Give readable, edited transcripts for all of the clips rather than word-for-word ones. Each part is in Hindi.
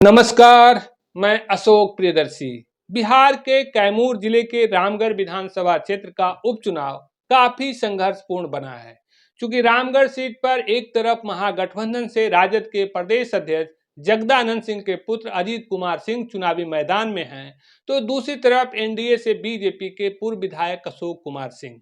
नमस्कार, मैं अशोक प्रियदर्शी। बिहार के कैमूर जिले के रामगढ़ विधानसभा क्षेत्र का उपचुनाव काफी संघर्षपूर्ण बना है। चूंकि रामगढ़ सीट पर एक तरफ महागठबंधन से राजद के प्रदेश अध्यक्ष जगदानंद सिंह के पुत्र अजीत कुमार सिंह चुनावी मैदान में हैं, तो दूसरी तरफ एनडीए से बीजेपी के पूर्व विधायक अशोक कुमार सिंह।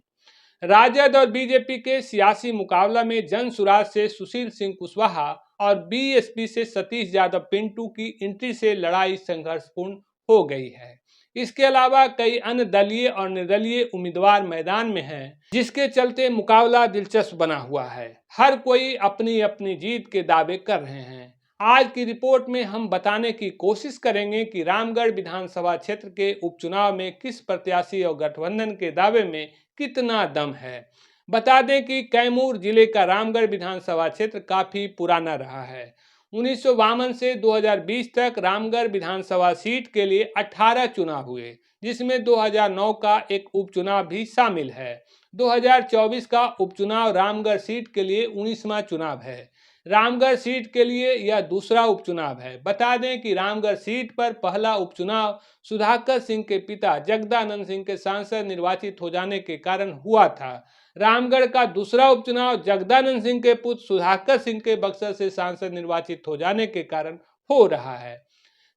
राजद और बीजेपी के सियासी मुकाबला में जनसुराज से सुशील सिंह कुशवाहा और बीएसपी से सतीश यादव पिंटू की एंट्री से लड़ाई संघर्षपूर्ण हो गई है। इसके अलावा कई अन्य दलीय और निर्दलीय उम्मीदवार मैदान में हैं, जिसके चलते मुकाबला दिलचस्प बना हुआ है। हर कोई अपनी अपनी जीत के दावे कर रहे हैं। आज की रिपोर्ट में हम बताने की कोशिश करेंगे कि रामगढ़ विधानसभा क्षेत्र के उपचुनाव में किस प्रत्याशी और गठबंधन के दावे में कितना दम है। बता दें कि कैमूर जिले का रामगढ़ विधानसभा क्षेत्र काफी पुराना रहा है। 1952 से 2020 तक रामगढ़ विधानसभा सीट के लिए 18 चुनाव हुए, जिसमें 2009 का एक उपचुनाव भी शामिल है। 2024 का उपचुनाव रामगढ़ सीट के लिए 19वां चुनाव है। रामगढ़ सीट के लिए यह दूसरा उपचुनाव है। बता दें कि रामगढ़ सीट पर पहला उपचुनाव सुधाकर सिंह के पिता जगदानंद सिंह के सांसद निर्वाचित हो जाने के कारण हुआ था। रामगढ़ का दूसरा उपचुनाव जगदानंद सिंह के पुत्र सुधाकर सिंह के बक्सर से सांसद निर्वाचित हो जाने के कारण हो रहा है।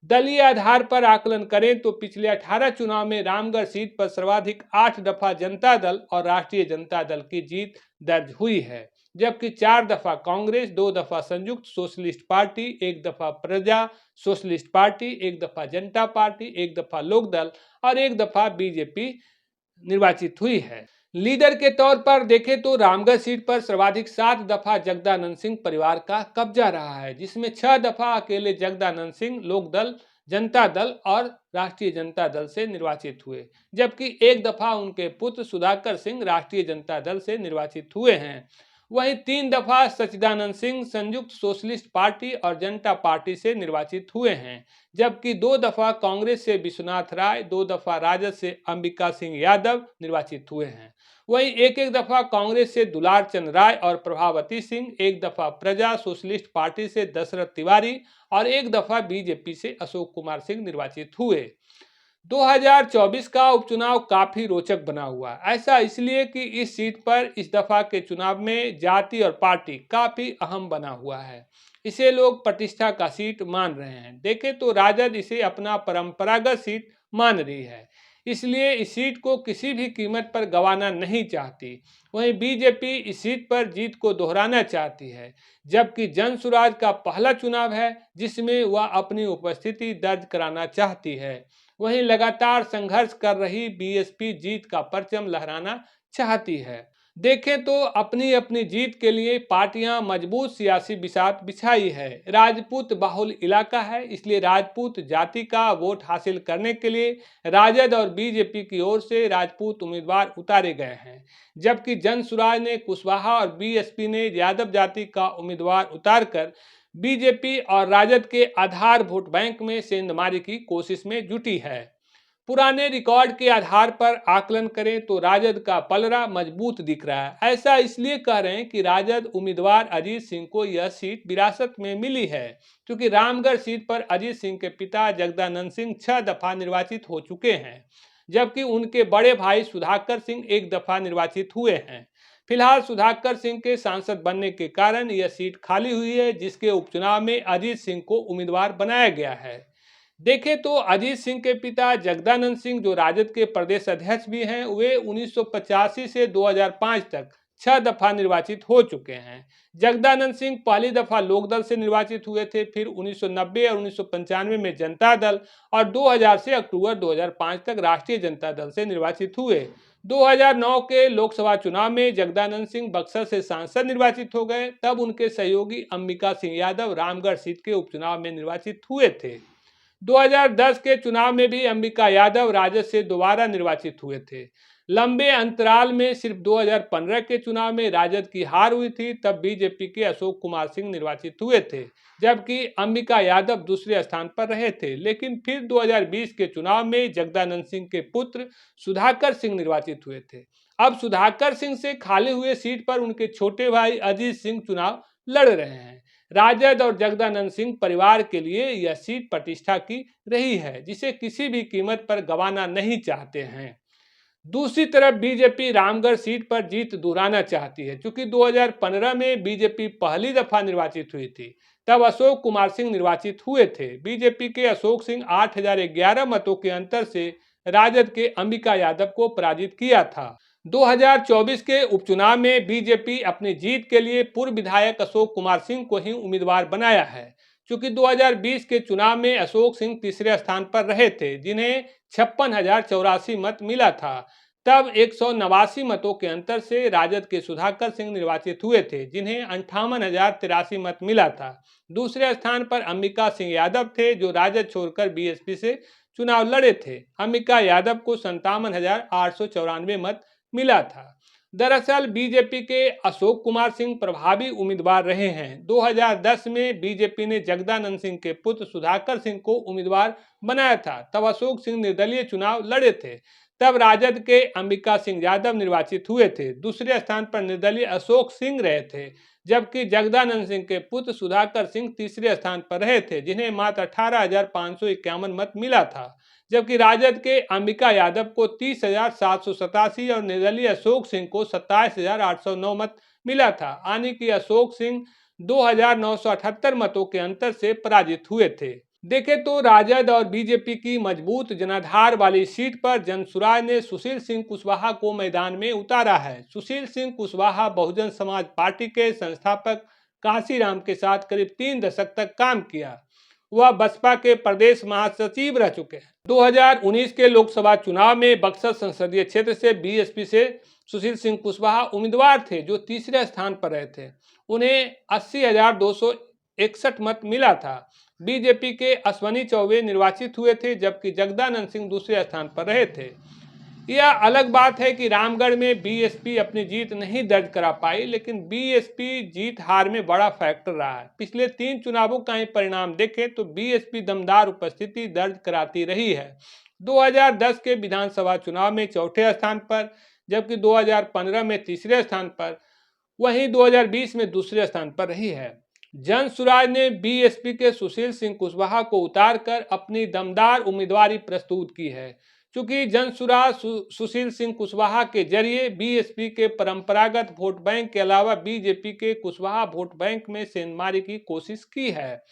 दलीय आधार पर आकलन करें तो पिछले 18 चुनाव में रामगढ़ सीट पर सर्वाधिक 8 दफा जनता दल और राष्ट्रीय जनता दल की जीत दर्ज हुई है, जबकि 4 दफा कांग्रेस, 2 दफा संयुक्त सोशलिस्ट पार्टी, 1 दफा प्रजा सोशलिस्ट पार्टी, 1 दफा जनता पार्टी, 1 दफा लोकदल और 1 दफा बीजेपी निर्वाचित हुई है। लीडर के तौर पर देखें तो रामगढ़ सीट पर सर्वाधिक 7 दफा जगदानंद सिंह परिवार का कब्जा रहा है, जिसमें 6 दफा अकेले जगदानंद सिंह लोकदल, जनता दल और राष्ट्रीय जनता दल से निर्वाचित हुए, जबकि 1 दफा उनके पुत्र सुधाकर सिंह राष्ट्रीय जनता दल से निर्वाचित हुए हैं। वहीं 3 दफा सच्चिदानंद सिंह संयुक्त सोशलिस्ट पार्टी और जनता पार्टी से निर्वाचित हुए हैं, जबकि 2 दफा कांग्रेस से विश्वनाथ राय, 2 दफा राजद से अंबिका सिंह यादव निर्वाचित हुए हैं। वहीं एक एक दफा कांग्रेस से दुलार चंद राय और प्रभावती सिंह, 1 दफा प्रजा सोशलिस्ट पार्टी से दशरथ तिवारी और 1 दफा बीजेपी से अशोक कुमार सिंह निर्वाचित हुए। 2024 का उपचुनाव काफी रोचक बना हुआ। ऐसा इसलिए कि इस सीट पर इस दफा के चुनाव में जाति और पार्टी काफी अहम बना हुआ है। इसे लोग प्रतिष्ठा का सीट मान रहे हैं। देखें तो राजद इसे अपना परंपरागत सीट मान रही है, इसलिए इस सीट को किसी भी कीमत पर गंवाना नहीं चाहती। वहीं बीजेपी इस सीट पर जीत को दोहराना चाहती है, जबकि जनसुराज का पहला चुनाव है जिसमें वह अपनी उपस्थिति दर्ज कराना चाहती है। वहीं लगातार संघर्ष कर रही बीएसपी जीत का परचम लहराना चाहती है। देखें तो अपनी अपनी जीत के लिए पार्टियां मजबूत सियासी बिसात बिछाई है। राजपूत बाहुल इलाका है, इसलिए राजपूत जाति का वोट हासिल करने के लिए राजद और बीजेपी की ओर से राजपूत उम्मीदवार उतारे गए हैं, जबकि जनसुराज ने कुशवाहा और बीएसपी ने यादव जाति का उम्मीदवार उतारकर बीजेपी और राजद के आधार वोट बैंक में सेंधमारी की कोशिश में जुटी है। पुराने रिकॉर्ड के आधार पर आकलन करें तो राजद का पलड़ा मजबूत दिख रहा है। ऐसा इसलिए कह रहे हैं कि राजद उम्मीदवार अजीत सिंह को यह सीट विरासत में मिली है, क्योंकि रामगढ़ सीट पर अजीत सिंह के पिता जगदानंद सिंह 6 दफा निर्वाचित हो चुके हैं, जबकि उनके बड़े भाई सुधाकर सिंह 1 दफा निर्वाचित हुए हैं। फिलहाल सुधाकर सिंह के सांसद बनने के कारण यह सीट खाली हुई है, जिसके उपचुनाव में अजीत सिंह को उम्मीदवार बनाया गया है। देखें तो अजीत सिंह के पिता जगदानंद सिंह, जो राजद के प्रदेश अध्यक्ष भी हैं, वे 1985 से 2005 तक 6 दफा निर्वाचित हो चुके हैं। जगदानंद सिंह पहली दफा लोकदल से निर्वाचित हुए थे, फिर 1990 और 1995 में जनता दल और 2000 से अक्टूबर 2005 तक राष्ट्रीय जनता दल से निर्वाचित हुए। 2009 के लोकसभा चुनाव में जगदानंद सिंह बक्सर से सांसद निर्वाचित हो गए, तब उनके सहयोगी अंबिका सिंह यादव रामगढ़ सीट के उपचुनाव में निर्वाचित हुए थे। 2010 के चुनाव में भी अंबिका यादव राजद से दोबारा निर्वाचित हुए थे। लंबे अंतराल में सिर्फ 2015 के चुनाव में राजद की हार हुई थी, तब बीजेपी के अशोक कुमार सिंह निर्वाचित हुए थे, जबकि अंबिका यादव दूसरे स्थान पर रहे थे। लेकिन फिर 2020 के चुनाव में जगदानंद सिंह के पुत्र सुधाकर सिंह निर्वाचित हुए थे। अब सुधाकर सिंह से खाली हुए सीट पर उनके छोटे भाई अजीत सिंह चुनाव लड़ रहे हैं। राजद और जगदानंद सिंह परिवार के लिए यह सीट प्रतिष्ठा की रही है, जिसे किसी भी कीमत पर गंवाना नहीं चाहते हैं। दूसरी तरफ बीजेपी रामगढ़ सीट पर जीत दोहराना चाहती है। क्योंकि 2015 में बीजेपी पहली दफा निर्वाचित हुई थी, तब अशोक कुमार सिंह निर्वाचित हुए थे। बीजेपी के अशोक सिंह 8011 मतों के अंतर से राजद के अंबिका यादव को पराजित किया था। 2024 के उपचुनाव में बीजेपी अपनी जीत के लिए पूर्व विधायक अशोक कुमार सिंह को ही उम्मीदवार बनाया है। क्योंकि 2020 के चुनाव में अशोक सिंह तीसरे स्थान पर रहे थे, जिन्हें 56,084 मत मिला था। तब 189 मतों के अंतर से राजद के सुधाकर सिंह निर्वाचित हुए थे, जिन्हें 58,083 मत मिला था। दूसरे स्थान पर अंबिका सिंह यादव थे, जो राजद छोड़कर बीएसपी से चुनाव लड़े थे। अंबिका यादव को 57,894 मत मिला था। दरअसल बीजेपी के अशोक कुमार सिंह प्रभावी उम्मीदवार रहे हैं। 2010 में बीजेपी ने जगदानंद सिंह के पुत्र सुधाकर सिंह को उम्मीदवार बनाया था। तब अशोक सिंह निर्दलीय चुनाव लड़े थे। तब राजद के अंबिका सिंह यादव निर्वाचित हुए थे। दूसरे स्थान पर निर्दलीय अशोक सिंह रहे थे, जबकि जगदानंद सिंह के पुत्र सुधाकर सिंह तीसरे स्थान पर रहे थे, जिन्हें मात्र 18,551 मत मिला था। जबकि राजद के अंबिका यादव को 30,787 और निर्दलीय अशोक सिंह को 27,809 मत मिला था। यानी कि अशोक सिंह 2,978 मतों के अंतर से पराजित हुए थे। देखें तो राजद और बीजेपी की मजबूत जनाधार वाली सीट पर जनसुराज ने सुशील सिंह कुशवाहा को मैदान में उतारा है। सुशील सिंह कुशवाहा बहुजन समाज पार्टी के संस्थापक कांशीराम के साथ करीब 3 दशक तक काम किया। वह बसपा के प्रदेश महासचिव रह चुके हैं। 2019 के लोकसभा चुनाव में बक्सर संसदीय क्षेत्र से बीएसपी से सुशील सिंह कुशवाहा उम्मीदवार थे, जो तीसरे स्थान पर रहे थे। उन्हें 80,261 मत मिला था। बीजेपी के अश्वनी चौबे निर्वाचित हुए थे, जबकि जगदानंद सिंह दूसरे स्थान पर रहे थे। यह अलग बात है कि रामगढ़ में बीएसपी अपनी जीत नहीं दर्ज करा पाई, लेकिन बीएसपी जीत हार में बड़ा फैक्टर रहा है। पिछले 3 चुनावों का ही परिणाम देखें तो बीएसपी दमदार उपस्थिति दर्ज कराती रही है। 2010 के विधानसभा चुनाव में चौथे स्थान पर, जबकि 2015 में तीसरे स्थान पर, वहीं 2020 में दूसरे स्थान पर रही है। जनसुराज ने बीएसपी के सुशील सिंह कुशवाहा को उतारकर अपनी दमदार उम्मीदवारी प्रस्तुत की है। चूंकि जनसुराज सुशील सिंह कुशवाहा के जरिए बीएसपी के परंपरागत वोट बैंक के अलावा बीजेपी के कुशवाहा वोट बैंक में सेंधमारी की कोशिश की है।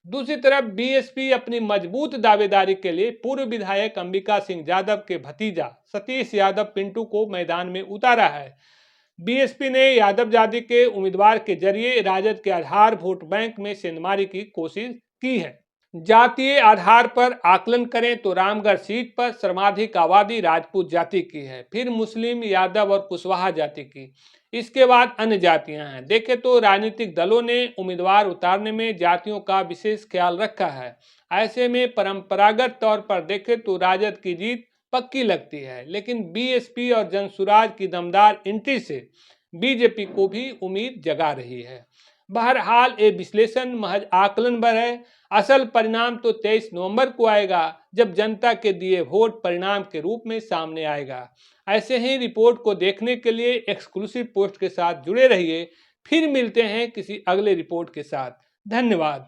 दूसरी तरफ बीएसपी अपनी मजबूत दावेदारी के लिए पूर्व विधायक अंबिका सिंह यादव के भतीजा सतीश यादव पिंटू को मैदान में उतारा है। बीएसपी ने यादव जाति के उम्मीदवार के जरिए राजद के आधार वोट बैंक में सेंधमारी की कोशिश की है। जातीय आधार पर आकलन करें तो रामगढ़ सीट पर सर्वाधिक आबादी राजपूत जाति की है, फिर मुस्लिम, यादव और कुशवाहा जाति की, इसके बाद अन्य जातियां हैं। देखें तो राजनीतिक दलों ने उम्मीदवार उतारने में जातियों का विशेष ख्याल रखा है। ऐसे में परंपरागत तौर पर देखें तो राजद की जीत पक्की लगती है, लेकिन बीएसपी और जनसुराज की दमदार एंट्री से बीजेपी को भी उम्मीद जगा रही है। बहरहाल ये विश्लेषण महज आकलन पर है। असल परिणाम तो 23 नवंबर को आएगा, जब जनता के दिए वोट परिणाम के रूप में सामने आएगा। ऐसे ही रिपोर्ट को देखने के लिए एक्सक्लूसिव पोस्ट के साथ जुड़े रहिए। फिर मिलते हैं किसी अगले रिपोर्ट के साथ। धन्यवाद।